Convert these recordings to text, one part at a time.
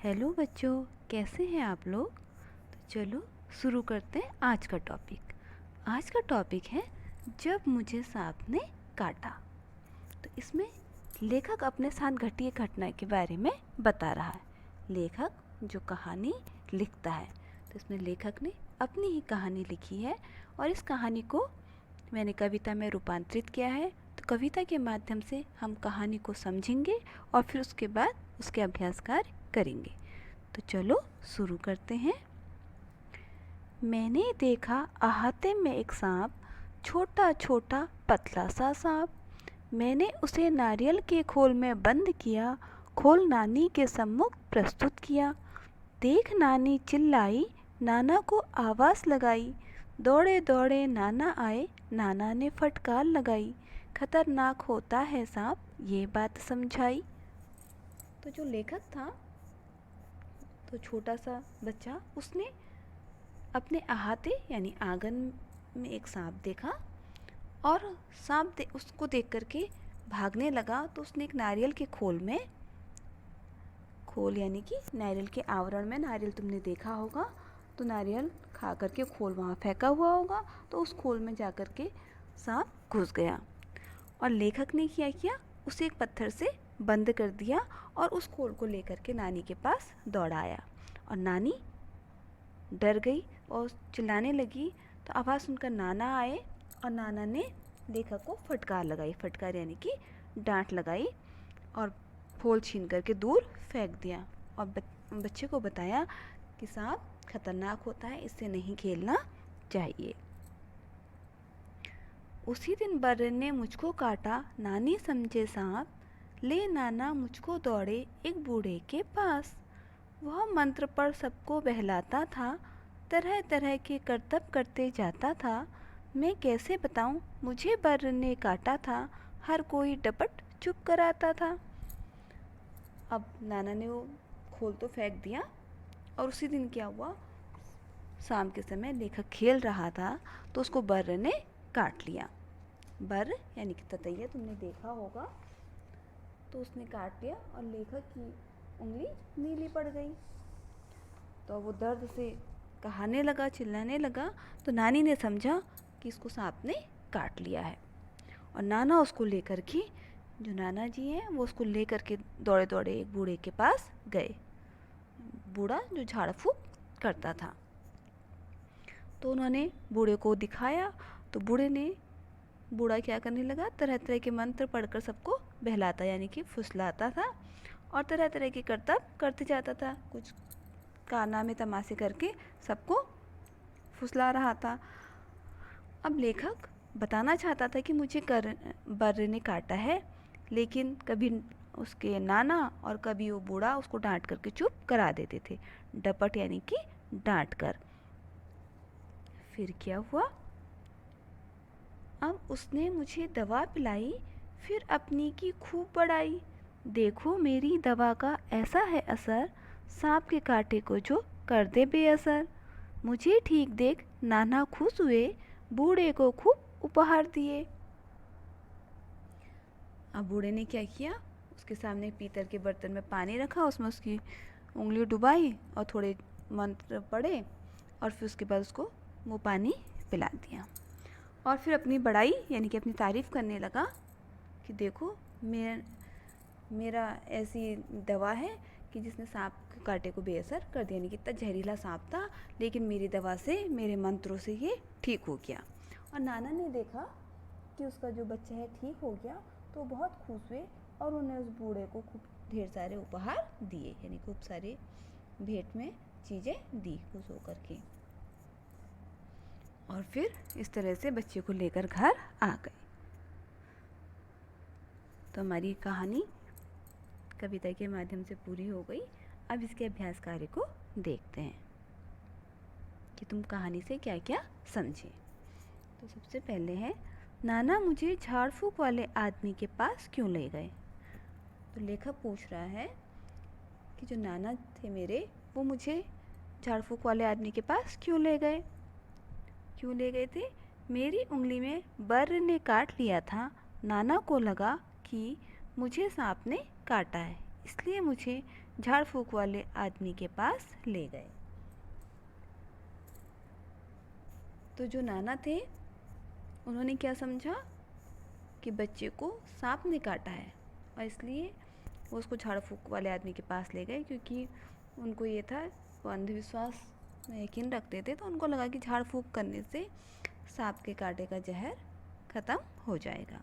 Hello बच्चों, कैसे हैं आप लोग। तो चलो शुरू करते हैं आज का टॉपिक। आज का टॉपिक है जब मुझे सांप ने काटा। तो इसमें लेखक अपने साथ घटी घटना के बारे में बता रहा है। लेखक जो कहानी लिखता है, तो इसमें लेखक ने अपनी ही कहानी लिखी है और इस कहानी को मैंने कविता में रूपांतरित किया है। तो कविता के माध्यम से हम कहानी को समझेंगे और फिर उसके बाद उसके अभ्यास कार्य करेंगे। तो चलो शुरू करते हैं। मैंने देखा अहाते में एक सांप, छोटा छोटा पतला सा सांप। मैंने उसे नारियल के खोल में बंद किया, खोल नानी के सम्मुख प्रस्तुत किया। देख नानी चिल्लाई, नाना को आवाज़ लगाई। दौड़े दौड़े नाना आए, नाना ने फटकार लगाई। खतरनाक होता है सांप, ये बात समझाई। तो जो लेखक था, तो छोटा सा बच्चा, उसने अपने अहाते यानी आंगन में एक सांप देखा और उसको देख करके भागने लगा। तो उसने एक नारियल के खोल यानी कि नारियल के आवरण में, नारियल तुमने देखा होगा, तो नारियल खा करके खोल वहाँ फेंका हुआ होगा, तो उस खोल में जा कर के सांप घुस गया। और लेखक ने क्या किया, उसे एक पत्थर से बंद कर दिया और उस खोल को लेकर के नानी के पास दौड़ाया। और नानी डर गई और चिल्लाने लगी। तो आवाज़ सुनकर नाना आए और नाना ने लेखक को फटकार लगाई। फटकार यानी कि डांट लगाई और खोल छीन करके दूर फेंक दिया और बच्चे को बताया कि सांप खतरनाक होता है, इससे नहीं खेलना चाहिए। उसी दिन बर्र ने मुझको काटा, नानी समझे सांप। ले नाना मुझको दौड़े एक बूढ़े के पास। वह मंत्र पर सबको बहलाता था, तरह तरह के करतब करते जाता था। मैं कैसे बताऊं, मुझे बर्र ने काटा था, हर कोई डपट चुप कराता था। अब नाना ने वो खोल तो फेंक दिया और उसी दिन क्या हुआ, शाम के समय लेखक खेल रहा था तो उसको बर्र ने काट लिया। बर्र यानी कि ततैया, तुमने देखा होगा, तो उसने काट लिया और लेखक की उंगली नीली पड़ गई। तो वो दर्द से कहाने लगा, चिल्लाने लगा। तो नानी ने समझा कि इसको सांप ने काट लिया है और नाना उसको लेकर के, जो नाना जी हैं, वो उसको लेकर के दौड़े दौड़े एक बूढ़े के पास गए। बूढ़ा जो झाड़ फूँक करता था। तो उन्होंने बूढ़े को दिखाया। तो बूढ़ा क्या करने लगा, तरह तरह के मंत्र पढ़कर सबको बहलाता यानी कि फुसलाता था और तरह तरह के करतब करते जाता था। कुछ कारनामे तमाशे करके सबको फुसला रहा था। अब लेखक बताना चाहता था कि मुझे बर्र ने काटा है, लेकिन कभी उसके नाना और कभी वो बूढ़ा उसको डांट करके चुप करा देते थे। डपट यानी कि डांट कर। फिर क्या हुआ, अब उसने मुझे दवा पिलाई, फिर अपनी की खूब बड़ाई। देखो मेरी दवा का ऐसा है असर, सांप के कांटे को जो कर दे बेअसर। मुझे ठीक देख नाना खुश हुए, बूढ़े को खूब उपहार दिए। अब बूढ़े ने क्या किया, उसके सामने पीतल के बर्तन में पानी रखा, उसमें उसकी उंगली डुबाई और थोड़े मंत्र पढ़े और फिर उसके बाद उसको वो पानी पिला दिया। और फिर अपनी बड़ाई यानी कि अपनी तारीफ़ करने लगा कि देखो मेरा ऐसी दवा है कि जिसने सांप के कांटे को बेअसर कर दिया। यानी कि इतना जहरीला सांप था, लेकिन मेरी दवा से, मेरे मंत्रों से ये ठीक हो गया। और नाना ने देखा कि उसका जो बच्चा है ठीक हो गया, तो बहुत खुश हुए और उन्हें उस बूढ़े को खूब ढेर सारे उपहार दिए, यानी खूब सारे भेंट में चीज़ें दी खुश होकर के। और फिर इस तरह से बच्चे को लेकर घर आ गए। तो हमारी कहानी कविता के माध्यम से पूरी हो गई। अब इसके अभ्यास कार्य को देखते हैं कि तुम कहानी से क्या क्या समझे। तो सबसे पहले है, नाना मुझे झाड़ फूँक वाले आदमी के पास क्यों ले गए। तो लेखक पूछ रहा है कि जो नाना थे मेरे, वो मुझे झाड़ फूँक वाले आदमी के पास क्यों ले गए थे। मेरी उंगली में बर्र ने काट लिया था, नाना को लगा कि मुझे सांप ने काटा है, इसलिए मुझे झाड़ फूँक वाले आदमी के पास ले गए। तो जो नाना थे उन्होंने क्या समझा कि बच्चे को सांप ने काटा है, और इसलिए वो उसको झाड़ फूँक वाले आदमी के पास ले गए, क्योंकि उनको ये था, वो अंधविश्वास में यकीन रखते थे, तो उनको लगा कि झाड़ फूँक करने से सांप के कांटे का जहर ख़त्म हो जाएगा।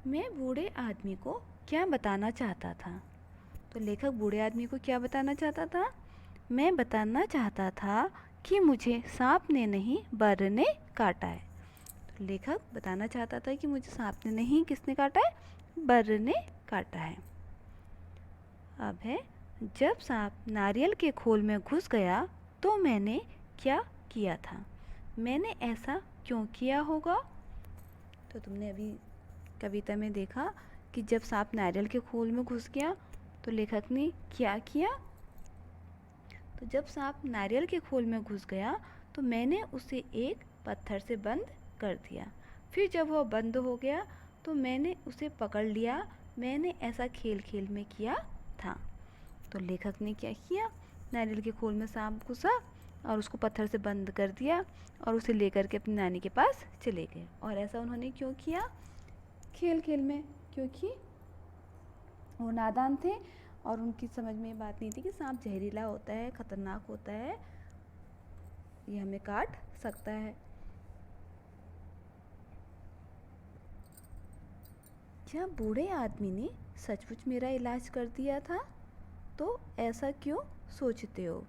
मैं बूढ़े आदमी को क्या बताना चाहता था? तो लेखक बूढ़े आदमी को क्या बताना चाहता था? मैं बताना चाहता था कि मुझे सांप ने नहीं बर ने काटा है। तो लेखक बताना चाहता था कि मुझे सांप ने नहीं किसने काटा है? बर ने काटा है। अब है, जब सांप नारियल के खोल में घुस गया तो मैंने क्या किया था? मैंने ऐसा क्यों किया होगा? तो तुमने अभी कविता में देखा कि जब सांप नारियल के खोल में घुस गया तो लेखक ने क्या किया? तो जब सांप नारियल के खोल में घुस गया तो मैंने उसे एक पत्थर से बंद कर दिया। फिर जब वह बंद हो गया तो मैंने उसे पकड़ लिया। मैंने ऐसा खेल खेल में किया था। तो लेखक ने क्या किया? नारियल के खोल में सांप घुसा और उसको पत्थर से बंद कर दिया और उसे लेकर के अपनी नानी के पास चले गए। और ऐसा उन्होंने क्यों किया? खेल खेल में, क्योंकि वो नादान थे और उनकी समझ में ये बात नहीं थी कि सांप जहरीला होता है, खतरनाक होता है, ये हमें काट सकता है। क्या बूढ़े आदमी ने सचमुच मेरा इलाज कर दिया था? तो ऐसा क्यों सोचते हो?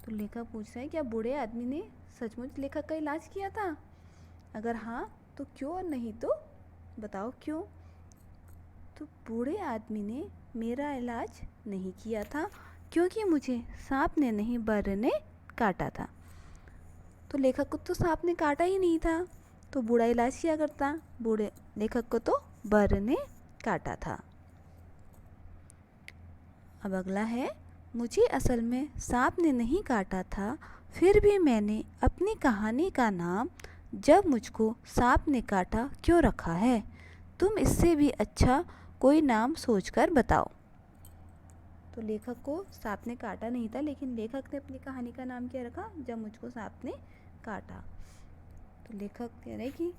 तो लेखक पूछ रहा है, क्या बूढ़े आदमी ने सचमुच लेखक का इलाज किया था? अगर हाँ तो क्यों, और नहीं तो बताओ क्यों? तो बूढ़े आदमी ने मेरा इलाज नहीं किया था क्योंकि मुझे सांप ने नहीं बर ने काटा था। तो लेखक को तो सांप ने काटा ही नहीं था, तो बूढ़ा इलाज किया करता? बूढ़े लेखक को तो बर ने काटा था। अब अगला है, मुझे असल में सांप ने नहीं काटा था, फिर भी मैंने अपनी कहानी का नाम जब मुझको सांप ने काटा क्यों रखा है? तुम इससे भी अच्छा कोई नाम सोचकर बताओ। तो लेखक को सांप ने काटा नहीं था, लेकिन लेखक ने अपनी कहानी का नाम क्या रखा? जब मुझको सांप ने काटा। तो लेखक कह रहे कि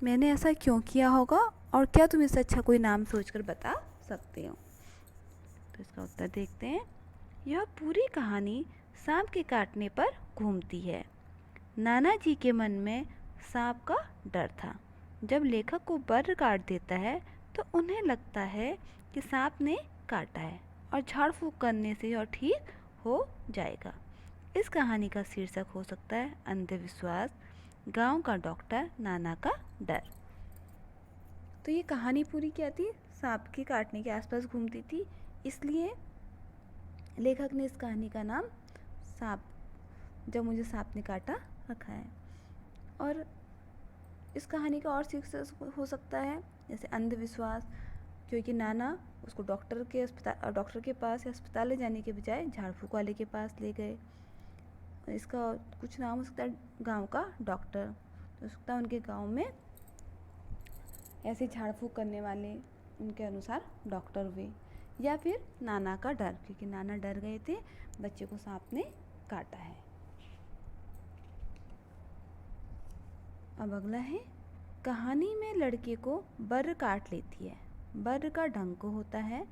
मैंने ऐसा क्यों किया होगा, और क्या तुम इससे अच्छा कोई नाम सोचकर बता सकते हो? तो इसका उत्तर देखते हैं। यह पूरी कहानी सांप के काटने पर घूमती है। नाना जी के मन में सांप का डर था। जब लेखक को बर काट देता है तो उन्हें लगता है कि सांप ने काटा है और झाड़ फूँक करने से यह ठीक हो जाएगा। इस कहानी का शीर्षक हो सकता है अंधविश्वास, गांव का डॉक्टर, नाना का डर। तो ये कहानी पूरी क्या थी? सांप के काटने के आसपास घूमती थी, इसलिए लेखक ने इस कहानी का नाम सांप, जब मुझे सांप ने काटा, रखा है। और इस कहानी का और शीर्षक हो सकता है जैसे अंधविश्वास, क्योंकि नाना उसको डॉक्टर के पास या अस्पताल ले जाने के बजाय झाड़ फूँक वाले के पास ले गए। इसका कुछ नाम हो सकता है गांव का डॉक्टर, हो सकता है उनके गांव में ऐसे झाड़ फूँक करने वाले उनके अनुसार डॉक्टर हुए। या फिर नाना का डर, क्योंकि नाना डर गए थे बच्चे को सांप ने काटा है। अब अगला है, कहानी में लड़के को बर काट लेती है। बर का डंक होता है।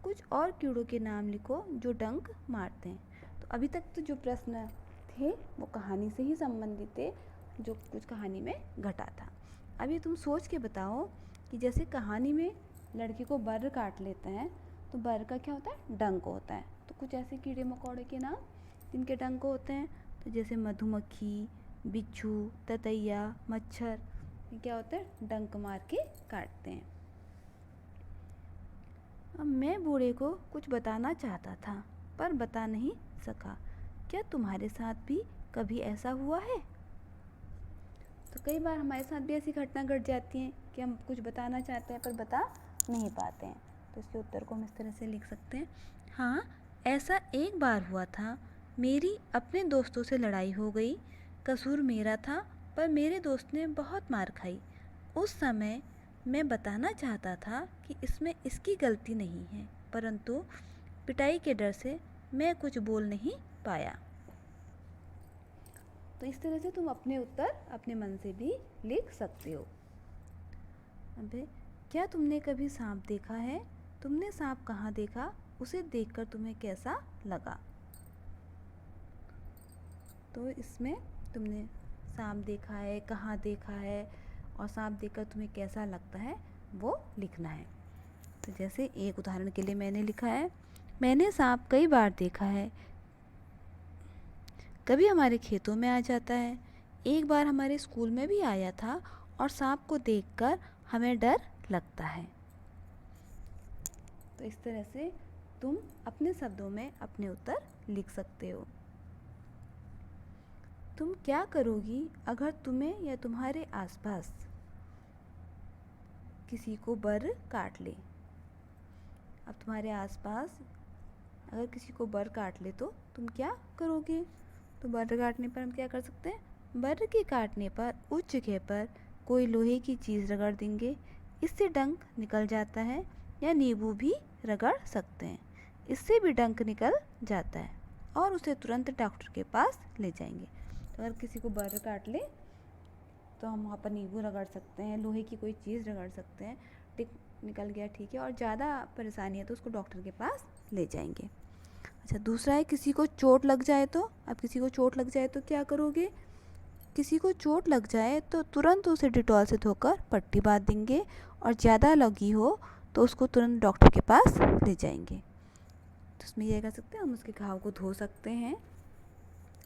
कुछ और कीड़ों के नाम लिखो जो डंक मारते हैं। तो अभी तक तो जो प्रश्न थे वो कहानी से ही संबंधित थे, जो कुछ कहानी में घटा था। अभी तुम सोच के बताओ कि जैसे कहानी में लड़के को बर काट लेते हैं तो बर का क्या होता है? डंक होता है। तो कुछ ऐसे कीड़े मकोड़े के नाम जिनके डंक होते हैं, तो जैसे मधुमक्खी, बिच्छू, ततैया, मच्छर, ये क्या होता है? डंक मार के काटते हैं। अब मैं बूढ़े को कुछ बताना चाहता था पर बता नहीं सका। क्या तुम्हारे साथ भी कभी ऐसा हुआ है? तो कई बार हमारे साथ भी ऐसी घटना घट जाती हैं कि हम कुछ बताना चाहते हैं पर बता नहीं पाते हैं। तो इसके उत्तर को हम इस तरह से लिख सकते हैं, हाँ ऐसा एक बार हुआ था। मेरी अपने दोस्तों से लड़ाई हो गई। कसूर मेरा था पर मेरे दोस्त ने बहुत मार खाई। उस समय मैं बताना चाहता था कि इसमें इसकी गलती नहीं है, परंतु पिटाई के डर से मैं कुछ बोल नहीं पाया। तो इस तरह से तुम अपने उत्तर अपने मन से भी लिख सकते हो। अबे, क्या तुमने कभी सांप देखा है? तुमने सांप कहाँ देखा? उसे देखकर तुम्हें कैसा लगा? तो इसमें तुमने सांप देखा है, कहाँ देखा है और सांप देखकर तुम्हें कैसा लगता है वो लिखना है। तो जैसे एक उदाहरण के लिए मैंने लिखा है, मैंने सांप कई बार देखा है। कभी हमारे खेतों में आ जाता है। एक बार हमारे स्कूल में भी आया था और सांप को देखकर हमें डर लगता है। तो इस तरह से तुम अपने शब्दों में अपने उत्तर लिख सकते हो। तुम क्या करोगी अगर तुम्हें या तुम्हारे आसपास किसी को बर काट ले? अब तुम्हारे आसपास अगर किसी को बर काट ले तो तुम क्या करोगे? तो बर काटने पर हम क्या कर सकते हैं? बर के काटने पर उस जगह पर कोई लोहे की चीज़ रगड़ देंगे, इससे डंक निकल जाता है, या नींबू भी रगड़ सकते हैं, इससे भी डंक निकल जाता है और उसे तुरंत डॉक्टर के पास ले जाएंगे। तो अगर किसी को बर काट ले तो हम वहाँ पर नींबू रगड़ सकते हैं, लोहे की कोई चीज़ रगड़ सकते हैं, टिक निकल गया ठीक है, और ज़्यादा परेशानी है तो उसको डॉक्टर के पास ले जाएंगे। अच्छा, दूसरा है किसी को चोट लग जाए तो। अब किसी को चोट लग जाए तो क्या करोगे? किसी को चोट लग जाए तो तुरंत उसे डिटॉल से धोकर पट्टी बांध देंगे, और ज़्यादा लगी हो तो उसको तुरंत डॉक्टर के पास ले जाएंगे। तो उसमें यह कर सकते हैं, हम उसके घाव को धो सकते हैं,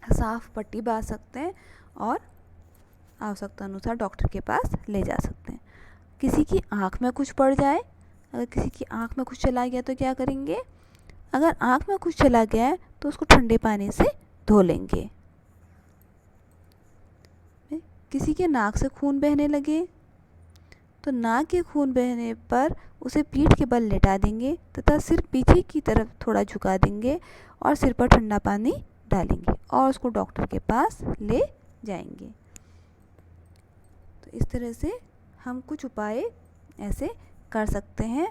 साफ पट्टी बांध सकते हैं और आवश्यकता अनुसार डॉक्टर के पास ले जा सकते हैं। किसी की आँख में कुछ पड़ जाए, अगर किसी की आँख में कुछ चला गया तो क्या करेंगे? अगर आँख में कुछ चला गया है तो उसको ठंडे पानी से धो लेंगे। किसी के नाक से खून बहने लगे तो नाक के खून बहने पर उसे पीठ के बल लेटा देंगे तथा सिर पीछे की तरफ थोड़ा झुका देंगे और सिर पर ठंडा पानी डालेंगे और उसको डॉक्टर के पास ले जाएंगे। तो इस तरह से हम कुछ उपाय ऐसे कर सकते हैं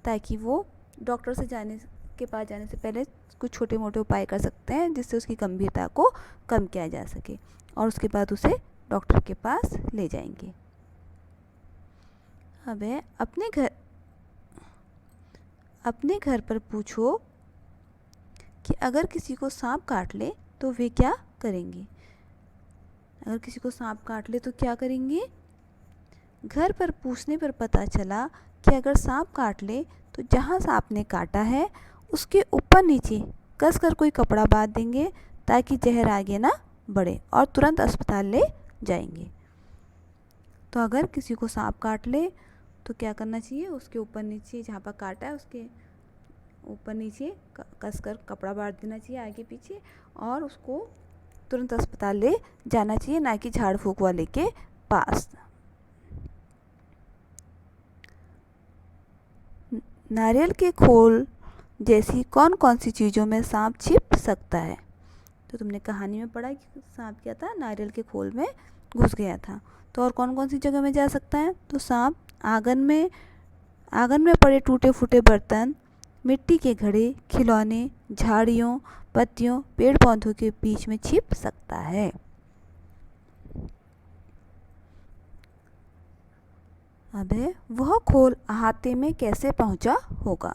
ताकि वो डॉक्टर से जाने के पास जाने से पहले कुछ छोटे मोटे उपाय कर सकते हैं जिससे उसकी गंभीरता को कम किया जा सके, और उसके बाद उसे डॉक्टर के पास ले जाएंगे। अब है अपने घर पर पूछो कि अगर किसी को सांप काट ले तो वे क्या करेंगे? अगर किसी को सांप काट ले तो क्या करेंगे? घर पर पूछने पर पता चला कि अगर सांप काट ले तो जहाँ सांप ने काटा है उसके ऊपर नीचे कसकर कोई कपड़ा बांध देंगे ताकि जहर आगे ना बढ़े, और तुरंत अस्पताल ले जाएंगे। तो अगर किसी को सांप काट ले तो क्या करना चाहिए? उसके ऊपर नीचे जहाँ पर काटा है उसके ऊपर नीचे कसकर कपड़ा बांध देना चाहिए आगे पीछे, और उसको तुरंत अस्पताल ले जाना चाहिए, ना कि झाड़ फूक वाले के पास। नारियल के खोल जैसी कौन कौन सी चीज़ों में सांप छिप सकता है? तो तुमने कहानी में पढ़ा कि सांप क्या था? नारियल के खोल में घुस गया था। तो और कौन कौन सी जगह में जा सकता है? तो सांप आंगन में पड़े टूटे फूटे बर्तन, मिट्टी के घड़े, खिलौने, झाड़ियों, पत्तियों, पेड़ पौधों के बीच में छिप सकता है। अब है वह खोल अहाते में कैसे पहुंचा होगा?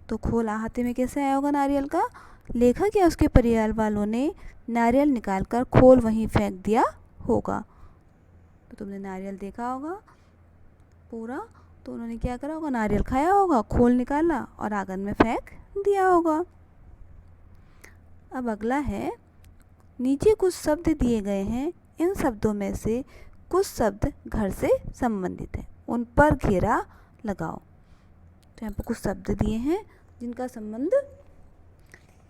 तो खोल अहाते में कैसे आया होगा नारियल का? लेखक या उसके परिवार वालों ने नारियल निकालकर खोल वहीं फेंक दिया होगा। तो तुमने नारियल देखा होगा पूरा, तो उन्होंने क्या करा होगा? नारियल खाया होगा, खोल निकाला और आंगन में फेंक दिया होगा। अब अगला है, नीचे कुछ शब्द दिए गए हैं, इन शब्दों में से कुछ शब्द घर से संबंधित हैं, उन पर घेरा लगाओ। तो यहाँ पर कुछ शब्द दिए हैं जिनका संबंध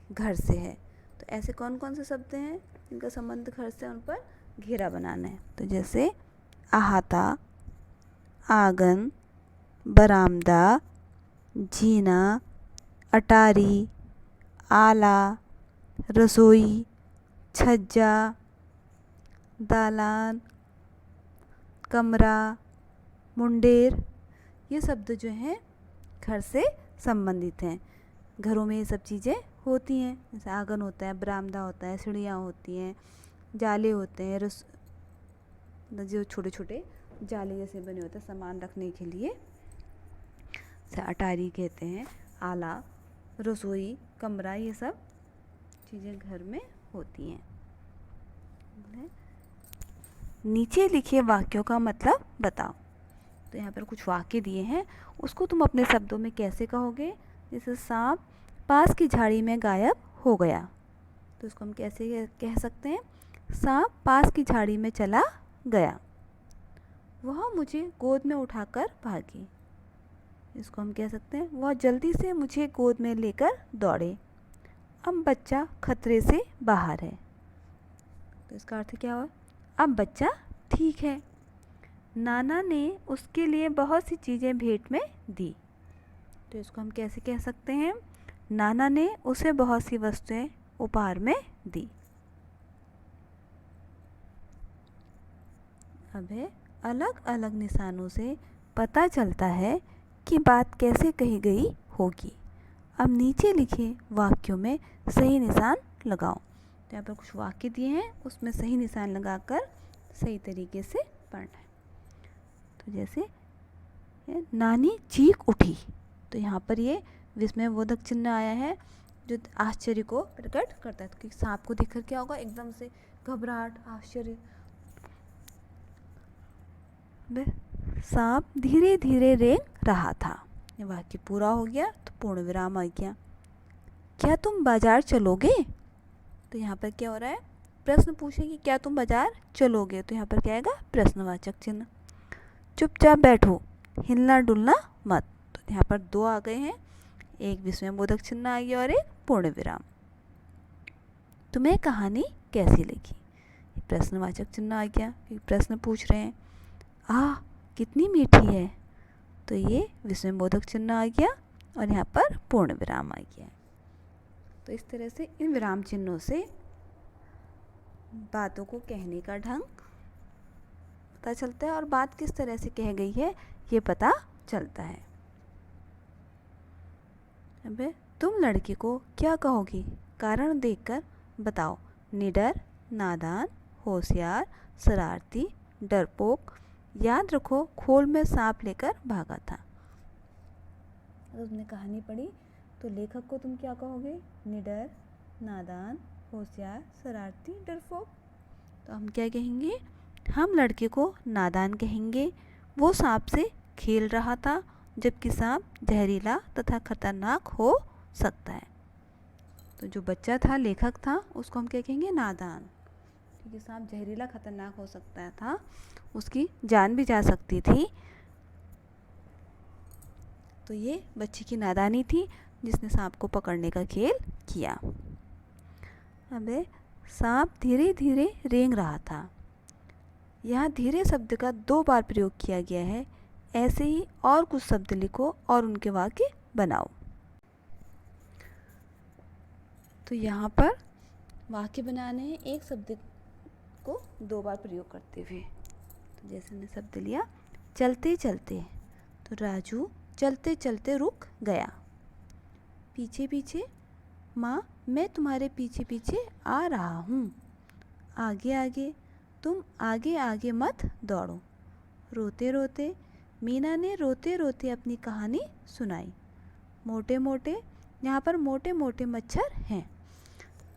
घर से है। तो ऐसे कौन कौन से शब्द हैं जिनका संबंध घर से, उन पर घेरा बनाना है। तो जैसे अहाता, आंगन, बरामदा, जीना, अटारी, आला, रसोई, छज्जा, दालान, कमरा, मुंडेर, ये शब्द जो हैं घर से संबंधित हैं। घरों में ये सब चीज़ें होती हैं, जैसे आंगन होता है, बरामदा होता है, सीढ़ियाँ होती हैं, जाले होते हैं, जो छोटे छोटे जाले जैसे बने होते हैं सामान रखने के लिए, जैसे अटारी कहते हैं, आला, रसोई, कमरा, ये सब चीज़ें घर में होती हैं। नीचे लिखे वाक्यों का मतलब बताओ। तो यहाँ पर कुछ वाक्य दिए हैं, उसको तुम अपने शब्दों में कैसे कहोगे। जैसे सांप पास की झाड़ी में गायब हो गया, तो उसको हम कैसे कह सकते हैं, सांप पास की झाड़ी में चला गया। वह मुझे गोद में उठाकर भागी, इसको हम कह सकते हैं वह जल्दी से मुझे गोद में लेकर दौड़े। अब बच्चा खतरे से बाहर है, तो इसका अर्थ क्या हुआ, अब बच्चा ठीक है। नाना ने उसके लिए बहुत सी चीज़ें भेंट में दी, तो इसको हम कैसे कह सकते हैं, नाना ने उसे बहुत सी वस्तुएं उपहार में दी। अब है, अलग अलग निशानों से पता चलता है कि बात कैसे कही गई होगी। अब नीचे लिखे वाक्यों में सही निशान लगाओ। तो यहाँ पर कुछ वाक्य दिए हैं, उसमें सही निशान लगाकर सही तरीके से पढ़ना है। तो जैसे नानी चीख उठी, तो यहाँ पर ये विस्मयबोधक चिन्ह आया है जो आश्चर्य को प्रकट करता है। तो क्योंकि सांप को देखकर क्या होगा, एकदम से घबराहट, आश्चर्य। सांप धीरे धीरे रेंग रहा था, ये वाक्य पूरा हो गया तो पूर्ण विराम आ गया। क्या तुम बाजार चलोगे, तो यहाँ पर क्या हो रहा है, प्रश्न पूछे कि क्या तुम बाजार चलोगे, तो यहाँ पर क्या आएगा, प्रश्नवाचक चिन्ह। चुपचाप बैठो, हिलना डुलना मत, तो यहाँ पर दो आ गए हैं, एक विस्मयबोधक चिन्ह आ गया और एक पूर्ण विराम। तुम्हें कहानी कैसी लगी, ये प्रश्नवाचक चिन्ह आ गया क्योंकि प्रश्न पूछ रहे हैं। कितनी मीठी है, तो ये विस्मयबोधक चिन्ह आ गया और यहाँ पर पूर्ण विराम आ गया। तो इस तरह से इन विराम चिन्हों से बातों को कहने का ढंग पता चलता है और बात किस तरह से कह गई है ये पता चलता है। अब तुम लड़के को क्या कहोगी, कारण देखकर बताओ। निडर, नादान, होशियार, शरारती, डरपोक। याद रखो खोल में सांप लेकर भागा था। अगर तुमने कहानी पढ़ी तो लेखक को तुम क्या कहोगे, निडर, नादान, होशियार, शरारती, डरपोक। तो हम क्या कहेंगे, हम लड़के को नादान कहेंगे, वो सांप से खेल रहा था जबकि सांप जहरीला तथा खतरनाक हो सकता है। तो जो बच्चा था, लेखक था, उसको हम क्या कहेंगे, नादान, क्योंकि सांप जहरीला खतरनाक हो सकता था, उसकी जान भी जा सकती थी। तो ये बच्चे की नादानी थी जिसने सांप को पकड़ने का खेल किया। अब सांप धीरे धीरे रेंग रहा था। यहाँ धीरे शब्द का 2 बार प्रयोग किया गया है। ऐसे ही और कुछ शब्द लिखो और उनके वाक्य बनाओ। तो यहाँ पर वाक्य बनाने हैं एक शब्द को 2 बार प्रयोग करते हुए। तो जैसे मैंने शब्द लिया चलते चलते, तो राजू चलते चलते रुक गया। पीछे पीछे, माँ मैं तुम्हारे पीछे पीछे आ रहा हूँ। आगे आगे, तुम आगे आगे मत दौड़ो। रोते रोते, मीना ने रोते रोते अपनी कहानी सुनाई। मोटे मोटे, यहाँ पर मोटे मोटे मच्छर हैं।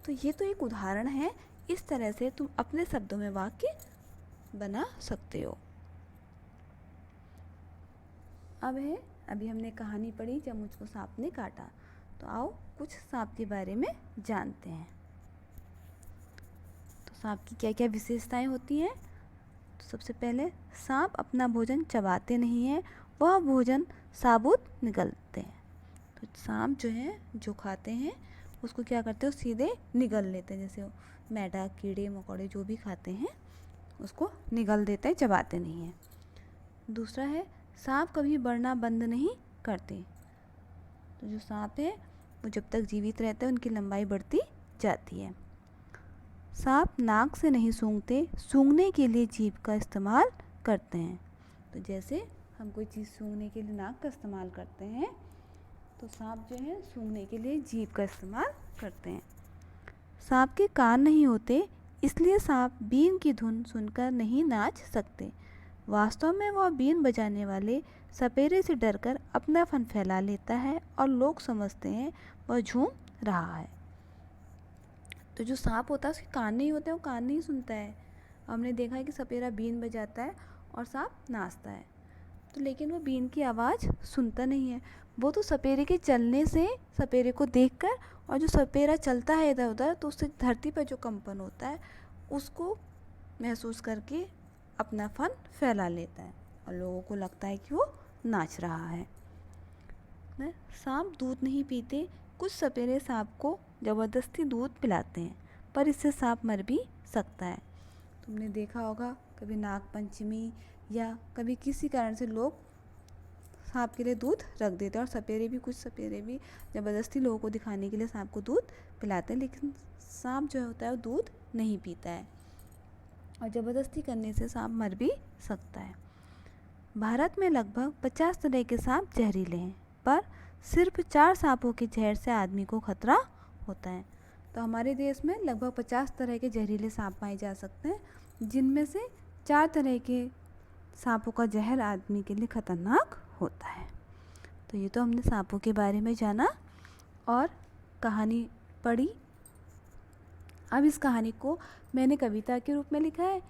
तो ये तो एक उदाहरण है, इस तरह से तुम अपने शब्दों में वाक्य बना सकते हो। अभी हमने कहानी पढ़ी जब मुझको सांप ने काटा। तो आओ कुछ सांप के बारे में जानते हैं। तो सांप की क्या क्या विशेषताएं होती हैं। तो सबसे पहले, सांप अपना भोजन चबाते नहीं हैं, वह भोजन साबुत निगलते हैं। तो सांप जो है, जो खाते हैं उसको क्या करते हैं, सीधे निगल लेते हैं। जैसे मैदा, कीड़े मकोड़े जो भी खाते हैं उसको निगल देते हैं, चबाते नहीं हैं। दूसरा है, सांप कभी बढ़ना बंद नहीं करते। तो जो सांप है वो जब तक जीवित रहते हैं उनकी लंबाई बढ़ती जाती है। सांप नाक से नहीं सूंघते, सूंघने के लिए जीभ का इस्तेमाल करते हैं। तो जैसे हम कोई चीज़ सूंघने के लिए नाक का इस्तेमाल करते हैं, तो सांप जो है सूंघने के लिए जीभ का इस्तेमाल करते हैं। सांप के कान नहीं होते, इसलिए सांप बीन की धुन सुनकर नहीं नाच सकते। वास्तव में वह बीन बजाने वाले सपेरे से डरकर अपना फन फैला लेता है और लोग समझते हैं वह झूम रहा है। तो जो सांप होता है उसके कान नहीं होते, वो कान नहीं सुनता है। हमने देखा है कि सपेरा बीन बजाता है और सांप नाचता है, तो लेकिन वो बीन की आवाज़ सुनता नहीं है। वो तो सपेरे के चलने से, सपेरे को देखकर, और जो सपेरा चलता है इधर उधर तो उससे धरती पर जो कंपन होता है उसको महसूस करके अपना फन फैला लेता है और लोगों को लगता है कि वो नाच रहा है। सांप दूध नहीं पीते। कुछ सपेरे सांप को ज़बरदस्ती दूध पिलाते हैं, पर इससे सांप मर भी सकता है। तुमने देखा होगा कभी नाग पंचमी या कभी किसी कारण से लोग सांप के लिए दूध रख देते हैं, और सपेरे भी, कुछ सपेरे भी ज़बरदस्ती लोगों को दिखाने के लिए सांप को दूध पिलाते हैं, लेकिन सांप जो होता है वो दूध नहीं पीता है और ज़बरदस्ती करने से सांप मर भी सकता है। भारत में लगभग 50 तरह के सांप जहरीले हैं, पर सिर्फ 4 सांपों के जहर से आदमी को खतरा होता है। तो हमारे देश में लगभग 50 तरह के जहरीले सांप पाए जा सकते हैं, जिनमें से 4 तरह के सांपों का जहर आदमी के लिए खतरनाक होता है। तो ये तो हमने सांपों के बारे में जाना और कहानी पढ़ी। अब इस कहानी को मैंने कविता के रूप में लिखा है।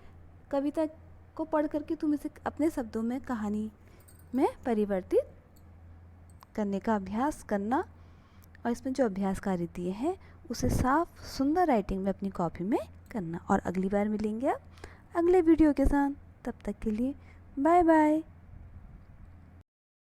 कविता को पढ़ करके तुम इसे अपने शब्दों में कहानी में परिवर्तित करने का अभ्यास करना, और इसमें जो अभ्यास कार्य दिए हैं उसे साफ सुंदर राइटिंग में अपनी कॉपी में करना। और अगली बार मिलेंगे आप अगले वीडियो के साथ। तब तक के लिए बाय बाय।